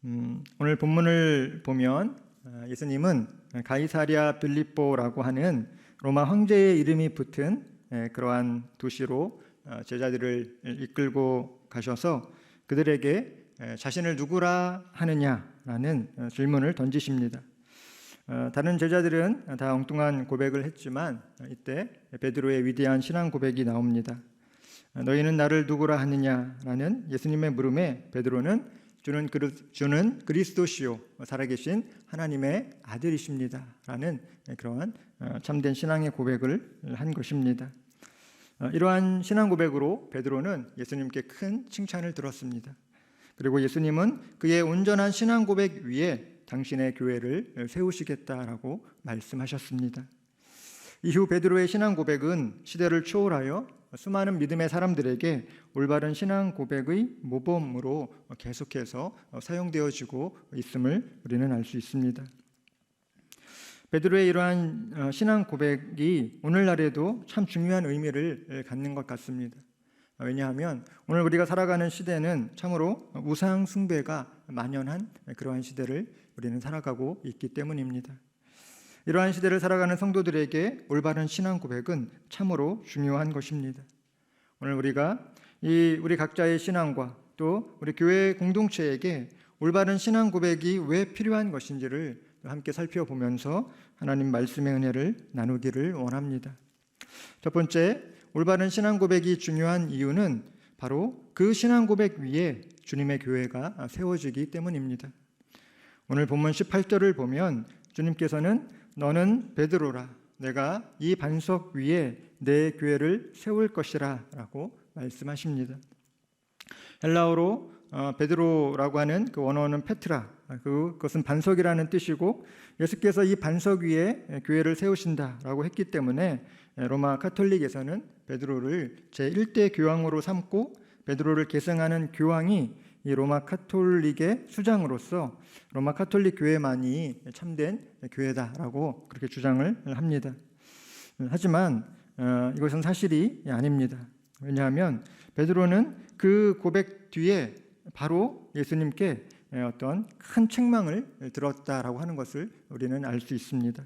오늘 본문을 보면 예수님은 가이사랴 빌립보라고 하는 로마 황제의 이름이 붙은 그러한 도시로 제자들을 이끌고 가셔서 그들에게 자신을 누구라 하느냐라는 질문을 던지십니다. 다른 제자들은 다 엉뚱한 고백을 했지만 이때 베드로의 위대한 신앙 고백이 나옵니다. 너희는 나를 누구라 하느냐라는 예수님의 물음에 베드로는 주는 그리스도시요 살아계신 하나님의 아들이십니다 라는 그러한 참된 신앙의 고백을 한 것입니다. 이러한 신앙 고백으로 베드로는 예수님께 큰 칭찬을 들었습니다. 그리고 예수님은 그의 온전한 신앙 고백 위에 당신의 교회를 세우시겠다라고 말씀하셨습니다. 이후 베드로의 신앙 고백은 시대를 초월하여 수많은 믿음의 사람들에게 올바른 신앙 고백의 모범으로 계속해서 사용되어지고 있음을 우리는 알 수 있습니다. 베드로의 이러한 신앙 고백이 오늘날에도 참 중요한 의미를 갖는 것 같습니다. 왜냐하면 오늘 우리가 살아가는 시대는 참으로 우상 숭배가 만연한 그러한 시대를 우리는 살아가고 있기 때문입니다. 이러한 시대를 살아가는 성도들에게 올바른 신앙 고백은 참으로 중요한 것입니다. 오늘 우리가 우리 각자의 신앙과 또 우리 교회 공동체에게 올바른 신앙 고백이 왜 필요한 것인지를 함께 살펴보면서 하나님 말씀의 은혜를 나누기를 원합니다. 첫 번째, 올바른 신앙 고백이 중요한 이유는 바로 그 신앙 고백 위에 주님의 교회가 세워지기 때문입니다. 오늘 본문 18절을 보면 주님께서는 너는 베드로라 내가 이 반석 위에 내 교회를 세울 것이라 라고 말씀하십니다. 헬라어로 베드로라고 하는 그 원어는 페트라, 그것은 반석이라는 뜻이고 예수께서 이 반석 위에 교회를 세우신다라고 했기 때문에 로마 카톨릭에서는 베드로를 제1대 교황으로 삼고 베드로를 계승하는 교황이 이 로마 카톨릭의 수장으로서 로마 카톨릭 교회만이 참된 교회다라고 그렇게 주장을 합니다. 하지만 이것은 사실이 아닙니다. 왜냐하면 베드로는 그 고백 뒤에 바로 예수님께 어떤 큰 책망을 들었다라고 하는 것을 우리는 알 수 있습니다.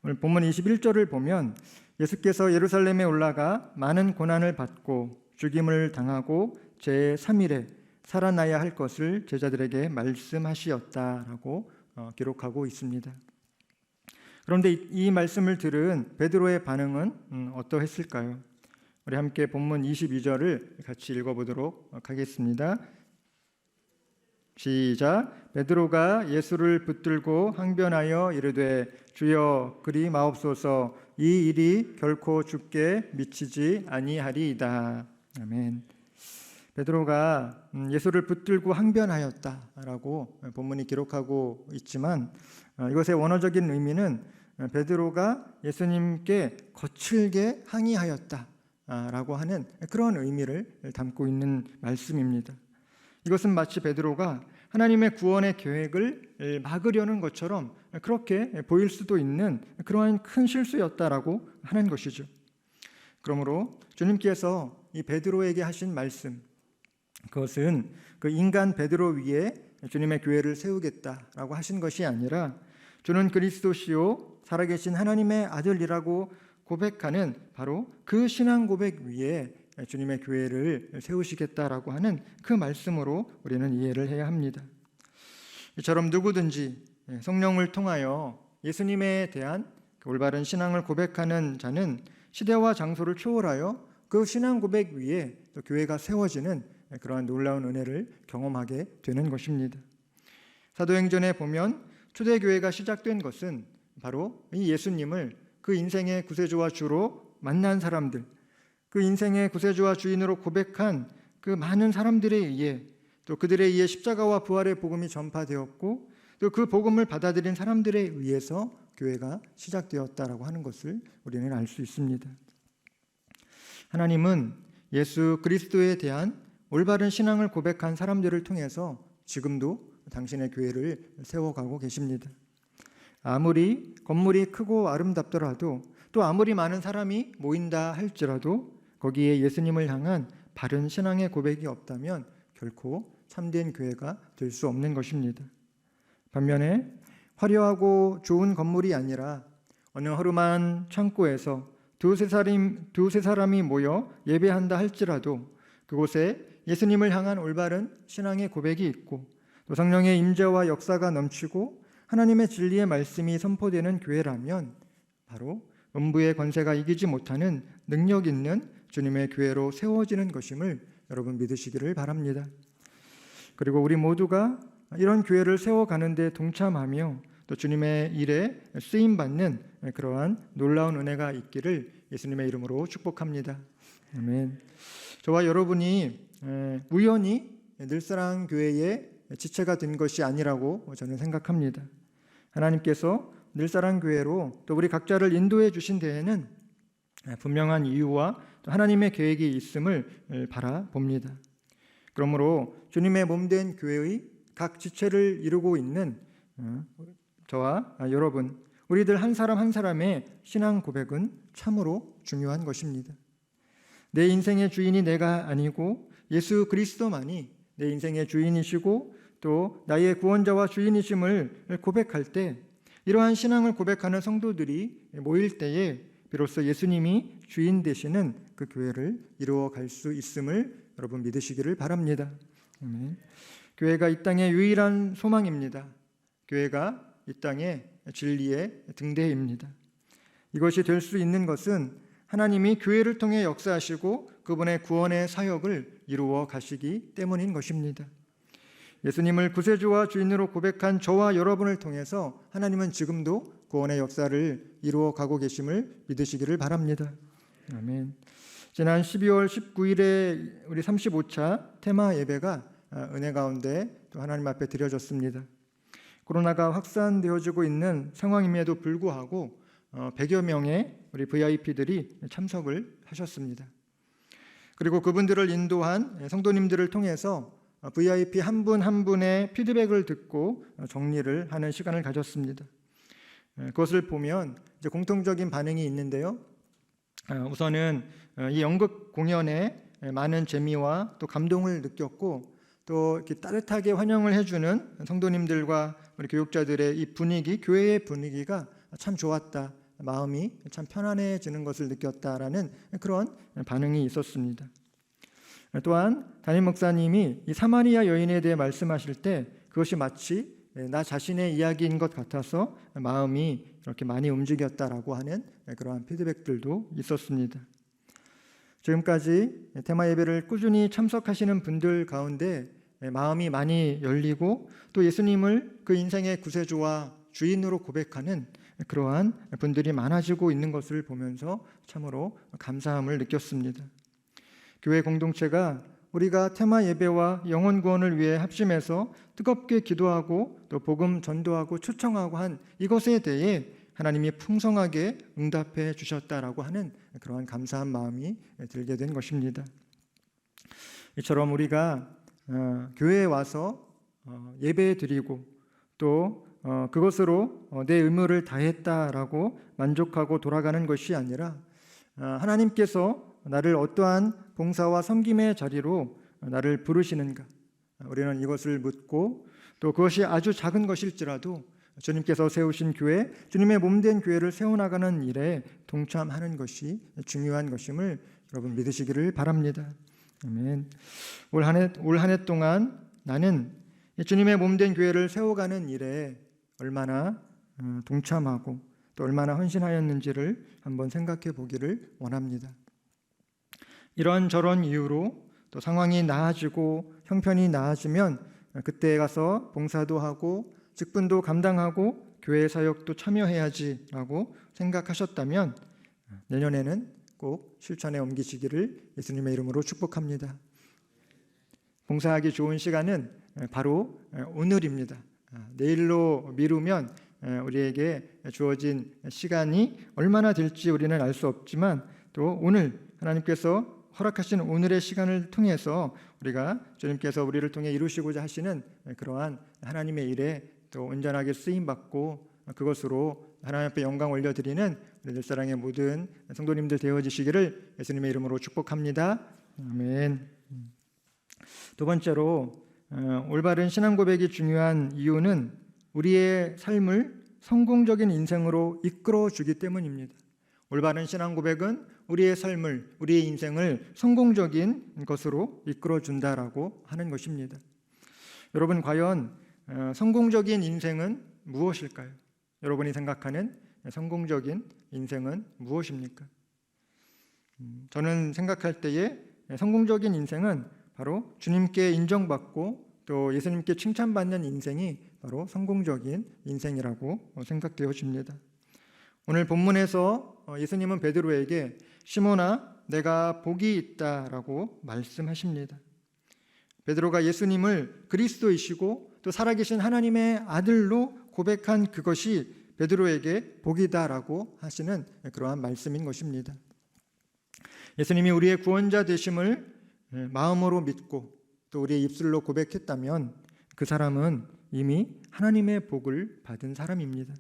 오늘 본문 21절을 보면 예수께서 예루살렘에 올라가 많은 고난을 받고 죽임을 당하고 제3일에 살아나야 할 것을 제자들에게 말씀하시었다라고 기록하고 있습니다. 그런데 이 말씀을 들은 베드로의 반응은 어떠했을까요? 우리 함께 본문 22절을 같이 읽어보도록 하겠습니다. 시작. 베드로가 예수를 붙들고 항변하여 이르되 주여 그리 마옵소서 이 일이 결코 주께 미치지 아니하리이다. 아멘. 베드로가 예수를 붙들고 항변하였다라고 본문이 기록하고 있지만 이것의 원어적인 의미는 베드로가 예수님께 거칠게 항의하였다라고 하는 그런 의미를 담고 있는 말씀입니다. 이것은 마치 베드로가 하나님의 구원의 계획을 막으려는 것처럼 그렇게 보일 수도 있는 그러한 큰 실수였다라고 하는 것이죠. 그러므로 주님께서 이 베드로에게 하신 말씀, 그것은 그 인간 베드로 위에 주님의 교회를 세우겠다라고 하신 것이 아니라 주는 그리스도시요 살아계신 하나님의 아들이라고 고백하는 바로 그 신앙 고백 위에 주님의 교회를 세우시겠다라고 하는 그 말씀으로 우리는 이해를 해야 합니다. 이처럼 누구든지 성령을 통하여 예수님에 대한 올바른 신앙을 고백하는 자는 시대와 장소를 초월하여 그 신앙 고백 위에 또 교회가 세워지는 그러한 놀라운 은혜를 경험하게 되는 것입니다. 사도행전에 보면 초대교회가 시작된 것은 바로 이 예수님을 그 인생의 구세주와 주로 만난 사람들, 그 인생의 구세주와 주인으로 고백한 그 많은 사람들에 의해 또 그들에 의해 십자가와 부활의 복음이 전파되었고 또 그 복음을 받아들인 사람들에 의해서 교회가 시작되었다라고 하는 것을 우리는 알 수 있습니다. 하나님은 예수 그리스도에 대한 올바른 신앙을 고백한 사람들을 통해서 지금도 당신의 교회를 세워가고 계십니다. 아무리 건물이 크고 아름답더라도 또 아무리 많은 사람이 모인다 할지라도 거기에 예수님을 향한 바른 신앙의 고백이 없다면 결코 참된 교회가 될 수 없는 것입니다. 반면에 화려하고 좋은 건물이 아니라 어느 허름한 창고에서 두세 사람이 모여 예배한다 할지라도 그곳에 예수님을 향한 올바른 신앙의 고백이 있고 또 성령의 임재와 역사가 넘치고 하나님의 진리의 말씀이 선포되는 교회라면 바로 음부의 권세가 이기지 못하는 능력 있는 주님의 교회로 세워지는 것임을 여러분 믿으시기를 바랍니다. 그리고 우리 모두가 이런 교회를 세워가는 데 동참하며 또 주님의 일에 쓰임받는 그러한 놀라운 은혜가 있기를 예수님의 이름으로 축복합니다. 아멘. 저와 여러분이 우연히 늘사랑교회의 지체가 된 것이 아니라고 저는 생각합니다. 하나님께서 늘사랑교회로 또 우리 각자를 인도해 주신 데에는 분명한 이유와 또 하나님의 계획이 있음을 바라봅니다. 그러므로 주님의 몸된 교회의 각 지체를 이루고 있는 저와 여러분, 우리들 한 사람 한 사람의 신앙 고백은 참으로 중요한 것입니다. 내 인생의 주인이 내가 아니고 예수 그리스도만이 내 인생의 주인이시고 또 나의 구원자와 주인이심을 고백할 때, 이러한 신앙을 고백하는 성도들이 모일 때에 비로소 예수님이 주인 되시는 그 교회를 이루어갈 수 있음을 여러분 믿으시기를 바랍니다. 아멘. 교회가 이 땅의 유일한 소망입니다. 교회가 이 땅의 진리의 등대입니다. 이것이 될 수 있는 것은 하나님이 교회를 통해 역사하시고 그분의 구원의 사역을 이루어 가시기 때문인 것입니다. 예수님을 구세주와 주인으로 고백한 저와 여러분을 통해서 하나님은 지금도 구원의 역사를 이루어 가고 계심을 믿으시기를 바랍니다. 아멘. 지난 12월 19일에 우리 35차 테마 예배가 은혜 가운데 또 하나님 앞에 드려졌습니다. 코로나가 확산되어지고 있는 상황임에도 불구하고 100여 명의 우리 VIP들이 참석을 하셨습니다. 그리고 그분들을 인도한 성도님들을 통해서 VIP 한 분 한 분의 피드백을 듣고 정리를 하는 시간을 가졌습니다. 그것을 보면 이제 공통적인 반응이 있는데요. 우선은 이 연극 공연에 많은 재미와 또 감동을 느꼈고 또 이렇게 따뜻하게 환영을 해주는 성도님들과 우리 교육자들의 이 분위기, 교회의 분위기가 참 좋았다. 마음이 참 편안해지는 것을 느꼈다라는 그런 반응이 있었습니다. 또한 담임 목사님이 이 사마리아 여인에 대해 말씀하실 때 그것이 마치 나 자신의 이야기인 것 같아서 마음이 이렇게 많이 움직였다라고 하는 그러한 피드백들도 있었습니다. 지금까지 테마 예배를 꾸준히 참석하시는 분들 가운데 마음이 많이 열리고 또 예수님을 그 인생의 구세주와 주인으로 고백하는 그러한 분들이 많아지고 있는 것을 보면서 참으로 감사함을 느꼈습니다. 교회 공동체가 우리가 테마 예배와 영혼 구원을 위해 합심해서 뜨겁게 기도하고 또 복음 전도하고 초청하고 한 이것에 대해 하나님이 풍성하게 응답해 주셨다라고 하는 그러한 감사한 마음이 들게 된 것입니다. 이처럼 우리가 교회에 와서 예배 드리고 또 그것으로 내 의무를 다했다라고 만족하고 돌아가는 것이 아니라 하나님께서 나를 어떠한 봉사와 섬김의 자리로 나를 부르시는가, 우리는 이것을 묻고 또 그것이 아주 작은 것일지라도 주님께서 세우신 교회, 주님의 몸된 교회를 세워나가는 일에 동참하는 것이 중요한 것임을 여러분 믿으시기를 바랍니다. 아멘. 올 한 해 동안 나는 주님의 몸된 교회를 세워가는 일에 얼마나 동참하고 또 얼마나 헌신하였는지를 한번 생각해 보기를 원합니다. 이런저런 이유로 또 상황이 나아지고 형편이 나아지면 그때 가서 봉사도 하고 직분도 감당하고 교회 사역도 참여해야지라고 생각하셨다면 내년에는 꼭 실천에 옮기시기를 예수님의 이름으로 축복합니다. 봉사하기 좋은 시간은 바로 오늘입니다. 내일로 미루면 우리에게 주어진 시간이 얼마나 될지 우리는 알 수 없지만 또 오늘 하나님께서 허락하신 오늘의 시간을 통해서 우리가 주님께서 우리를 통해 이루시고자 하시는 그러한 하나님의 일에 또 온전하게 쓰임받고 그것으로 하나님 앞에 영광 올려드리는 우리 늘사랑의 모든 성도님들 되어지시기를 예수님의 이름으로 축복합니다. 아멘. 두 번째로 올바른 신앙 고백이 중요한 이유는 우리의 삶을 성공적인 인생으로 이끌어 주기 때문입니다. 올바른 신앙 고백은 우리의 삶을, 우리의 인생을 성공적인 것으로 이끌어 준다라고 하는 것입니다. 여러분, 과연 성공적인 인생은 무엇일까요? 여러분이 생각하는 성공적인 인생은 무엇입니까? 저는 생각할 때에 성공적인 인생은 바로 주님께 인정받고 또 예수님께 칭찬받는 인생이 바로 성공적인 인생이라고 생각되어집니다. 오늘 본문에서 예수님은 베드로에게 시몬아, 내가 복이 있다라고 말씀하십니다. 베드로가 예수님을 그리스도이시고 또 살아계신 하나님의 아들로 고백한 그것이 베드로에게 복이다라고 하시는 그러한 말씀인 것입니다. 예수님이 우리의 구원자 되심을 마음으로 믿고 또 우리의 입술로 고백했다면 그 사람은 이미 하나님의 복을 받은 사람입니다.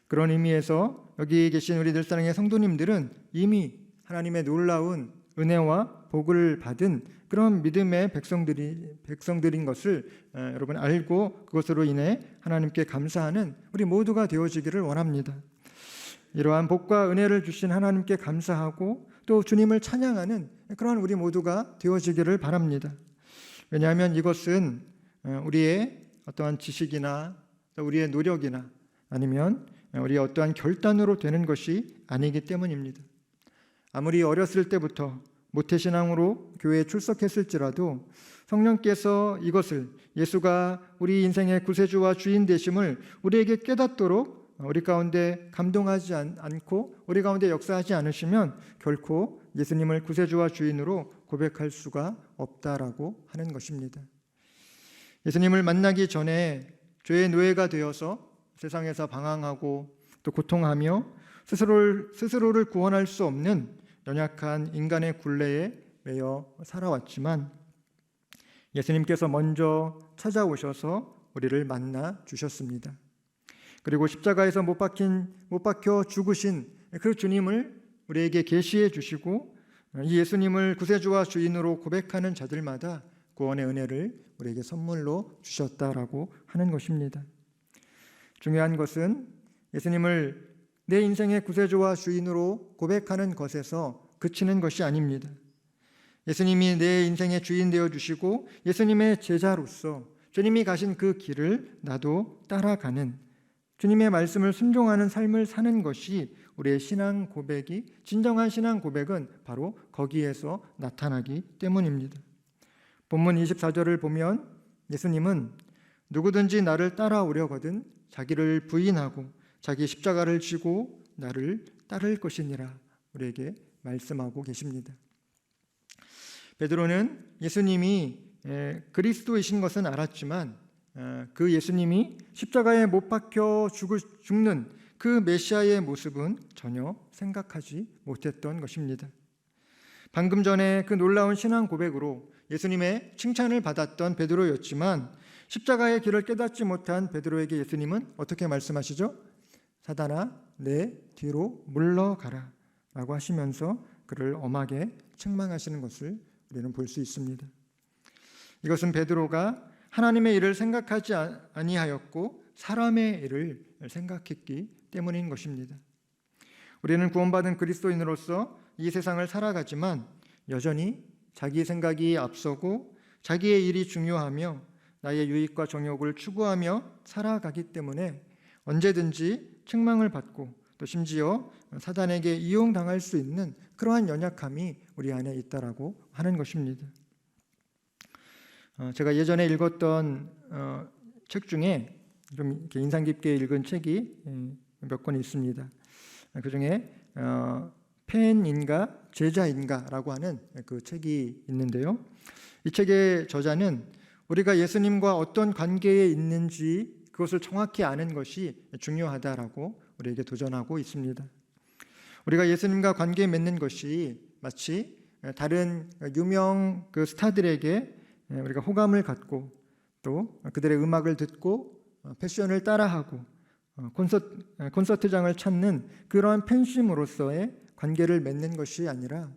그런 의미에서 여기 계신 우리 늘사랑의 성도님들은 이미 하나님의 놀라운 은혜와 복을 받은 그런 믿음의 백성들인 것을 여러분 알고 그것으로 인해 하나님께 감사하는 우리 모두가 되어지기를 원합니다. 이러한 복과 은혜를 주신 하나님께 감사하고 또 주님을 찬양하는 그러한 우리 모두가 되어지기를 바랍니다. 왜냐하면 이것은 우리의 어떠한 지식이나 우리의 노력이나 아니면 우리의 어떠한 결단으로 되는 것이 아니기 때문입니다. 아무리 어렸을 때부터 모태신앙으로 교회에 출석했을지라도 성령께서 이것을 예수가 우리 인생의 구세주와 주인 되심을 우리에게 깨닫도록 우리 가운데 감동하지 않고 우리 가운데 역사하지 않으시면 결코 예수님을 구세주와 주인으로 고백할 수가 없다라고 하는 것입니다. 예수님을 만나기 전에 죄의 노예가 되어서 세상에서 방황하고 또 고통하며 스스로를 구원할 수 없는 연약한 인간의 굴레에 매여 살아왔지만 예수님께서 먼저 찾아오셔서 우리를 만나 주셨습니다. 그리고 십자가에서 못 박혀 죽으신 그 주님을 우리에게 계시해 주시고 이 예수님을 구세주와 주인으로 고백하는 자들마다 구원의 은혜를 우리에게 선물로 주셨다라고 하는 것입니다. 중요한 것은 예수님을 내 인생의 구세주와 주인으로 고백하는 것에서 그치는 것이 아닙니다. 예수님이 내 인생의 주인 되어주시고 예수님의 제자로서 주님이 가신 그 길을 나도 따라가는 주님의 말씀을 순종하는 삶을 사는 것이 우리의 신앙 고백이 진정한 신앙 고백은 바로 거기에서 나타나기 때문입니다. 본문 24절을 보면 예수님은 누구든지 나를 따라오려거든 자기를 부인하고 자기 십자가를 지고 나를 따를 것이니라 우리에게 말씀하고 계십니다. 베드로는 예수님이 그리스도이신 것은 알았지만 그 예수님이 십자가에 못 박혀 죽는 그 메시아의 모습은 전혀 생각하지 못했던 것입니다. 방금 전에 그 놀라운 신앙 고백으로 예수님의 칭찬을 받았던 베드로였지만 십자가의 길을 깨닫지 못한 베드로에게 예수님은 어떻게 말씀하시죠? 사단아, 내 뒤로 물러가라 라고 하시면서 그를 엄하게 책망하시는 것을 우리는 볼 수 있습니다. 이것은 베드로가 하나님의 일을 생각하지 아니하였고 사람의 일을 생각했기 때문인 것입니다. 우리는 구원받은 그리스도인으로서 이 세상을 살아가지만 여전히 자기 생각이 앞서고 자기의 일이 중요하며 나의 유익과 정욕을 추구하며 살아가기 때문에 언제든지 책망을 받고 또 심지어 사단에게 이용당할 수 있는 그러한 연약함이 우리 안에 있다라고 하는 것입니다. 제가 예전에 읽었던 책 중에 좀 이렇게 인상 깊게 읽은 책이 몇 권 있습니다. 그 중에 팬인가 제자인가라고 하는 그 책이 있는데요. 이 책의 저자는 우리가 예수님과 어떤 관계에 있는지 그것을 정확히 아는 것이 중요하다라고 우리에게 도전하고 있습니다. 우리가 예수님과 관계 맺는 것이 마치 다른 유명 그 스타들에게 우리가 호감을 갖고 또 그들의 음악을 듣고 패션을 따라하고 콘서트장을 찾는 그러한 팬심으로서의 관계를 맺는 것이 아니라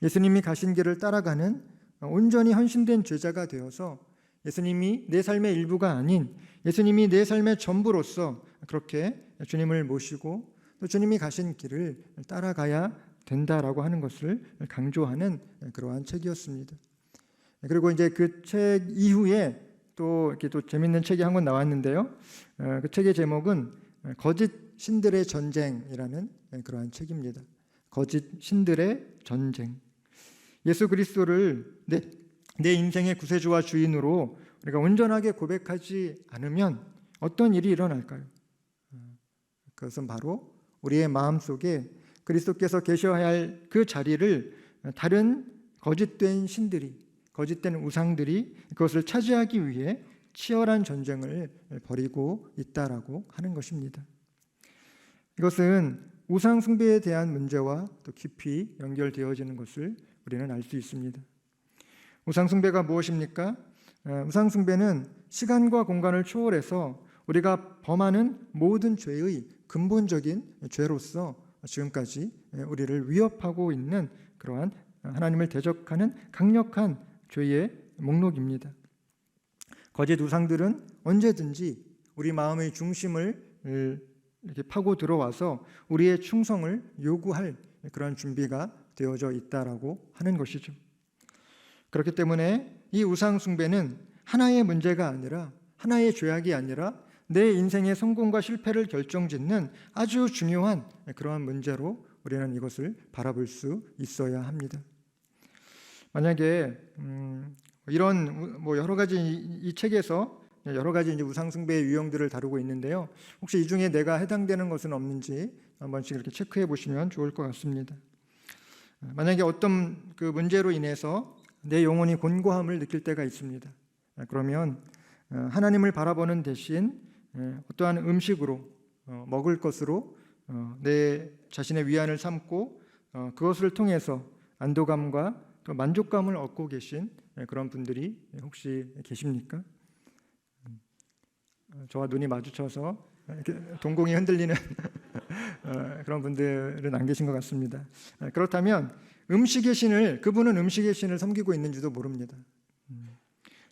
예수님이 가신 길을 따라가는 온전히 헌신된 제자가 되어서 예수님이 내 삶의 일부가 아닌 예수님이 내 삶의 전부로서 그렇게 주님을 모시고 또 주님이 가신 길을 따라가야 된다라고 하는 것을 강조하는 그러한 책이었습니다. 그리고 이제 그 책 이후에 또 이렇게 또 재밌는 책이 한 권 나왔는데요. 그 책의 제목은 거짓 신들의 전쟁이라는 그러한 책입니다. 거짓 신들의 전쟁. 예수 그리스도를 내 인생의 구세주와 주인으로 우리가 온전하게 고백하지 않으면 어떤 일이 일어날까요? 그것은 바로 우리의 마음속에 그리스도께서 계셔야 할 그 자리를 다른 거짓된 신들이, 거짓된 우상들이 그것을 차지하기 위해 치열한 전쟁을 벌이고 있다라고 하는 것입니다. 이것은 우상 숭배에 대한 문제와 또 깊이 연결되어지는 것을 우리는 알 수 있습니다. 우상 숭배가 무엇입니까? 우상 숭배는 시간과 공간을 초월해서 우리가 범하는 모든 죄의 근본적인 죄로서 지금까지 우리를 위협하고 있는 그러한 하나님을 대적하는 강력한 죄의 목록입니다. 거짓 우상들은 언제든지 우리 마음의 중심을 이렇게 파고 들어와서 우리의 충성을 요구할 그런 준비가 되어져 있다라고 하는 것이죠. 그렇기 때문에 이 우상 숭배는 하나의 문제가 아니라, 하나의 죄악이 아니라 내 인생의 성공과 실패를 결정짓는 아주 중요한 그러한 문제로 우리는 이것을 바라볼 수 있어야 합니다. 만약에 이런 여러 가지 이 책에서 여러 가지 이제 우상 숭배의 유형들을 다루고 있는데요. 혹시 이 중에 내가 해당되는 것은 없는지 한 번씩 이렇게 체크해 보시면 좋을 것 같습니다. 만약에 어떤 그 문제로 인해서 내 영혼이 곤고함을 느낄 때가 있습니다. 그러면 하나님을 바라보는 대신 어떠한 음식으로 먹을 것으로 내 자신의 위안을 삼고 그것을 통해서 안도감과 또 만족감을 얻고 계신 그런 분들이 혹시 계십니까? 저와 눈이 마주쳐서 이렇게 동공이 흔들리는 그런 분들은 안 계신 것 같습니다. 그렇다면 그분은 음식의 신을 섬기고 있는지도 모릅니다.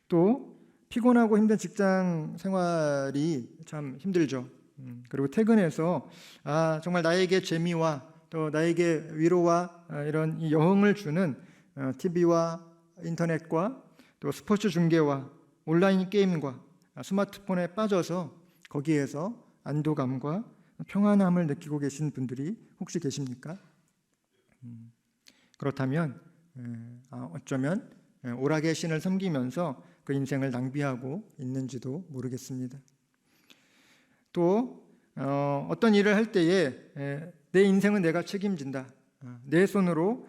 또 피곤하고 힘든 직장 생활이 참 힘들죠. 그리고 퇴근해서 정말 나에게 재미와 또 나에게 위로와 이런 여흥을 주는 TV와 인터넷과 또 스포츠 중계와 온라인 게임과 스마트폰에 빠져서 거기에서 안도감과 평안함을 느끼고 계신 분들이 혹시 계십니까? 그렇다면 어쩌면 오락의 신을 섬기면서 그 인생을 낭비하고 있는지도 모르겠습니다. 또 어떤 일을 할 때에 내 인생은 내가 책임진다. 내 손으로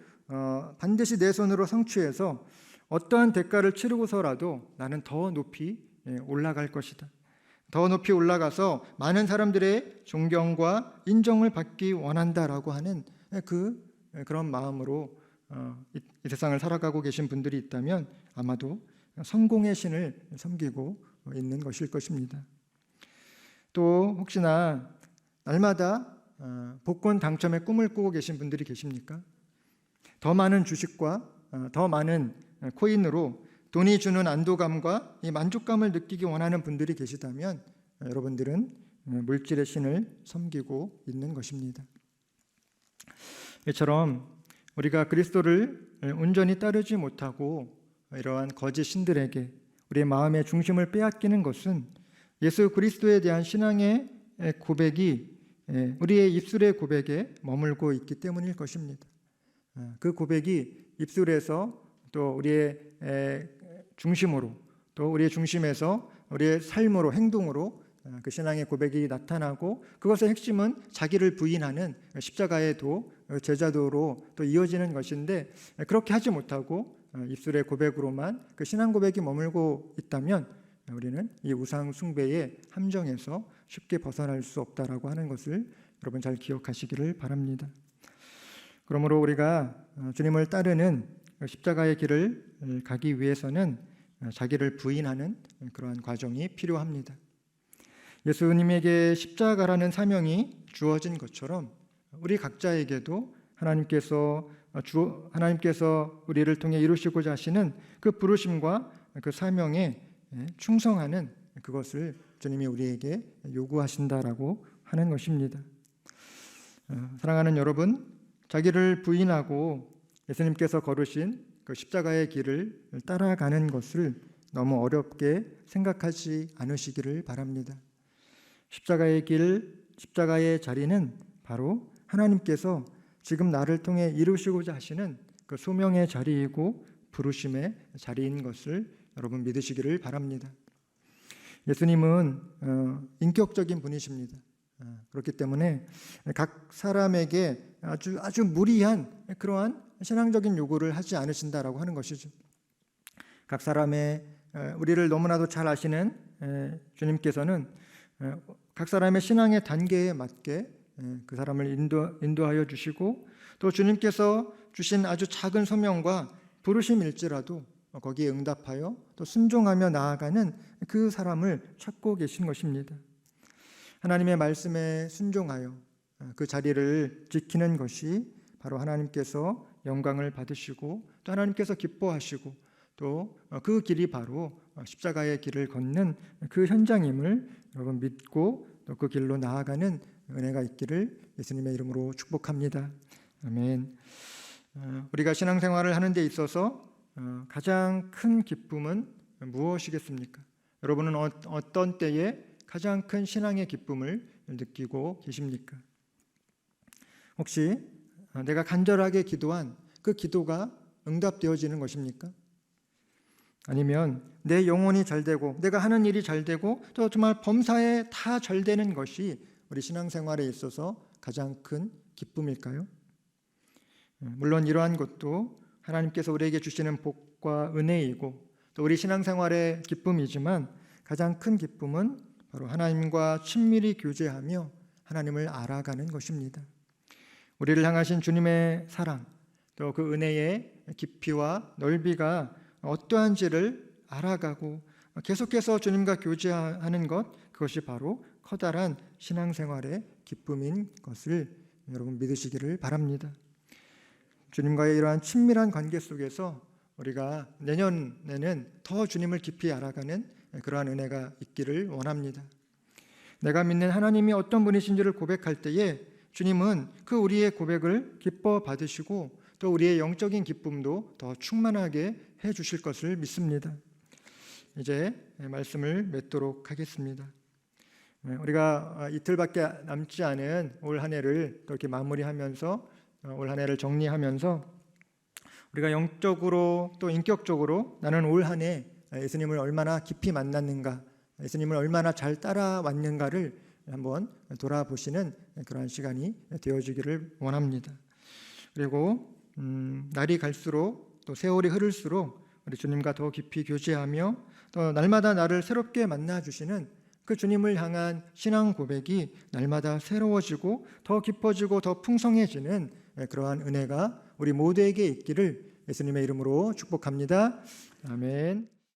반드시 내 손으로 성취해서 어떠한 대가를 치르고서라도 나는 더 높이 올라갈 것이다. 더 높이 올라가서 많은 사람들의 존경과 인정을 받기 원한다라고 하는 그런 마음으로 이 세상을 살아가고 계신 분들이 있다면 아마도 성공의 신을 섬기고 있는 것일 것입니다. 또 혹시나 날마다 복권 당첨의 꿈을 꾸고 계신 분들이 계십니까? 더 많은 주식과 더 많은 코인으로 돈이 주는 안도감과 이 만족감을 느끼기 원하는 분들이 계시다면 여러분들은 물질의 신을 섬기고 있는 것입니다. 이처럼 우리가 그리스도를 온전히 따르지 못하고 이러한 거짓 신들에게 우리의 마음의 중심을 빼앗기는 것은 예수 그리스도에 대한 신앙의 고백이 우리의 입술의 고백에 머물고 있기 때문일 것입니다. 그 고백이 입술에서 또 우리의 중심으로 또 우리의 중심에서 우리의 삶으로 행동으로 그 신앙의 고백이 나타나고 그것의 핵심은 자기를 부인하는 십자가의 도, 제자도로 또 이어지는 것인데 그렇게 하지 못하고 입술의 고백으로만 그 신앙 고백이 머물고 있다면 우리는 이 우상 숭배의 함정에서 쉽게 벗어날 수 없다라고 하는 것을 여러분 잘 기억하시기를 바랍니다. 그러므로 우리가 주님을 따르는 십자가의 길을 가기 위해서는 자기를 부인하는 그러한 과정이 필요합니다. 예수님에게 십자가라는 사명이 주어진 것처럼 우리 각자에게도 하나님께서 우리를 통해 이루시고자 하시는 그 부르심과 그 사명에 충성하는 그것을 주님이 우리에게 요구하신다라고 하는 것입니다. 사랑하는 여러분, 자기를 부인하고 예수님께서 걸으신 그 십자가의 길을 따라가는 것을 너무 어렵게 생각하지 않으시기를 바랍니다. 십자가의 길, 십자가의 자리는 바로 하나님께서 지금 나를 통해 이루시고자 하시는 그 소명의 자리이고 부르심의 자리인 것을 여러분 믿으시기를 바랍니다. 예수님은 인격적인 분이십니다. 그렇기 때문에 각 사람에게 아주 무리한 그러한 신앙적인 요구를 하지 않으신다라고 하는 것이죠. 각 사람의 우리를 너무나도 잘 아시는 주님께서는 각 사람의 신앙의 단계에 맞게 그 사람을 인도하여 주시고 또 주님께서 주신 아주 작은 소명과 부르심일지라도 거기에 응답하여 또 순종하며 나아가는 그 사람을 찾고 계신 것입니다. 하나님의 말씀에 순종하여 그 자리를 지키는 것이 바로 하나님께서 영광을 받으시고 또 하나님께서 기뻐하시고 또 그 길이 바로 십자가의 길을 걷는 그 현장임을 여러분 믿고 또 그 길로 나아가는 은혜가 있기를 예수님의 이름으로 축복합니다. 아멘. 우리가 신앙생활을 하는 데 있어서 가장 큰 기쁨은 무엇이겠습니까? 여러분은 어떤 때에 가장 큰 신앙의 기쁨을 느끼고 계십니까? 혹시 내가 간절하게 기도한 그 기도가 응답되어지는 것입니까? 아니면 내 영혼이 잘되고 내가 하는 일이 잘되고 또 정말 범사에 다 잘되는 것이 우리 신앙생활에 있어서 가장 큰 기쁨일까요? 물론 이러한 것도 하나님께서 우리에게 주시는 복과 은혜이고 또 우리 신앙생활의 기쁨이지만 가장 큰 기쁨은 바로 하나님과 친밀히 교제하며 하나님을 알아가는 것입니다. 우리를 향하신 주님의 사랑 또 그 은혜의 깊이와 넓이가 어떠한지를 알아가고 계속해서 주님과 교제하는 것, 그것이 바로 커다란 신앙생활의 기쁨인 것을 여러분 믿으시기를 바랍니다. 주님과의 이러한 친밀한 관계 속에서 우리가 내년에는 더 주님을 깊이 알아가는 그러한 은혜가 있기를 원합니다. 내가 믿는 하나님이 어떤 분이신지를 고백할 때에 주님은 그 우리의 고백을 기뻐 받으시고 또 우리의 영적인 기쁨도 더 충만하게 해 주실 것을 믿습니다. 이제 말씀을 맺도록 하겠습니다. 우리가 이틀밖에 남지 않은 올 한 해를 이렇게 마무리하면서 올 한 해를 정리하면서 우리가 영적으로 또 인격적으로 나는 올 한 해 예수님을 얼마나 깊이 만났는가, 예수님을 얼마나 잘 따라왔는가를 한번 돌아보시는 그러한 시간이 되어지기를 원합니다. 그리고 날이 갈수록 또 세월이 흐를수록 우리 주님과 더 깊이 교제하며 또 날마다 나를 새롭게 만나주시는 그 주님을 향한 신앙 고백이 날마다 새로워지고 더 깊어지고 더 풍성해지는 그러한 은혜가 우리 모두에게 있기를 예수님의 이름으로 축복합니다. 아멘.